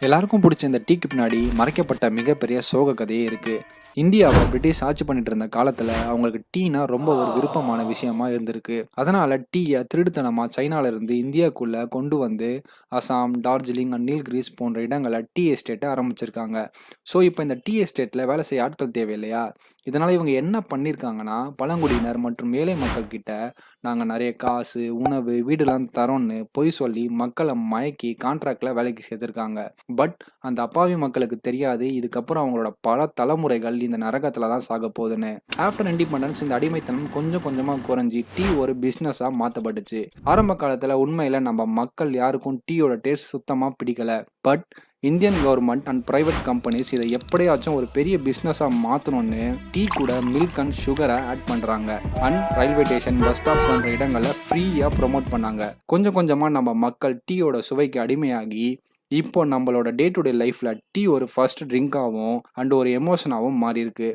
எல்லாருக்கும் பிடிச்ச இந்த டீக்கு பின்னாடி மறைக்கப்பட்ட மிகப்பெரிய சோக கதையே இருக்கு. இந்தியாவை பிரிட்டிஷ் ஆட்சி பண்ணிட்டு இருந்த காலத்துல அவங்களுக்கு டீனா ரொம்ப ஒரு விருப்பமான விஷயமா இருந்திருக்கு. அதனால டீயை திருடுத்தனமா சைனால இருந்து இந்தியாக்குள்ள கொண்டு வந்து அசாம், டார்ஜிலிங் அண்ட் நீல்கிரிஸ் போன்ற இடங்களை டீ எஸ்டேட்டை ஆரம்பிச்சிருக்காங்க. ஸோ இப்போ இந்த டீ எஸ்டேட்ல வேலை செய்ய ஆட்கள் தேவையில்லையா? இதனால இவங்க என்ன பண்ணியிருக்காங்கன்னா, பழங்குடியினர் மற்றும் ஏழை மக்கள் கிட்ட நாங்கள் நிறைய காசு, உணவு, வீடுலாம் தரோன்னு பொய் சொல்லி மக்களை மயக்கி கான்ட்ராக்ட்ல வேலைக்கு சேர்த்துருக்காங்க. பட் அந்த அப்பாவி மக்களுக்கு தெரியாது, இதுக்கப்புறம் அவங்களோட பல தலைமுறைகள் இந்த நரகத்துல தான் சாக போகுதுன்னு. ஆஃப்டர் இண்டிபெண்டன்ஸ் இந்த அடிமைத்தனம் கொஞ்சம் கொஞ்சமா குறைஞ்சி டீ ஒரு பிசினஸா மாத்தப்பட்டுச்சு. ஆரம்ப காலத்துல உண்மையில நம்ம மக்கள் யாருக்கும் டீயோட டேஸ்ட் சுத்தமா பிடிக்கல. But Indian government and private companies இதை எப்படியாச்சும் ஒரு பெரிய பிஸ்னஸாக மாற்றணும்னு டீ கூட மில்க் அண்ட் சுகரை ஆட் பண்ணுறாங்க. And railway station, bus stop போன்ற இடங்களில் ஃப்ரீயாக ப்ரொமோட் பண்ணாங்க. கொஞ்சம் கொஞ்சமாக நம்ம மக்கள் டீயோட சுவைக்கு அடிமையாகி இப்போ நம்மளோட டே டு டே லைஃப்பில் டீ ஒரு ஃபர்ஸ்ட் ட்ரிங்காகவும் அண்ட் ஒரு எமோஷனாகவும் மாறி இருக்கு.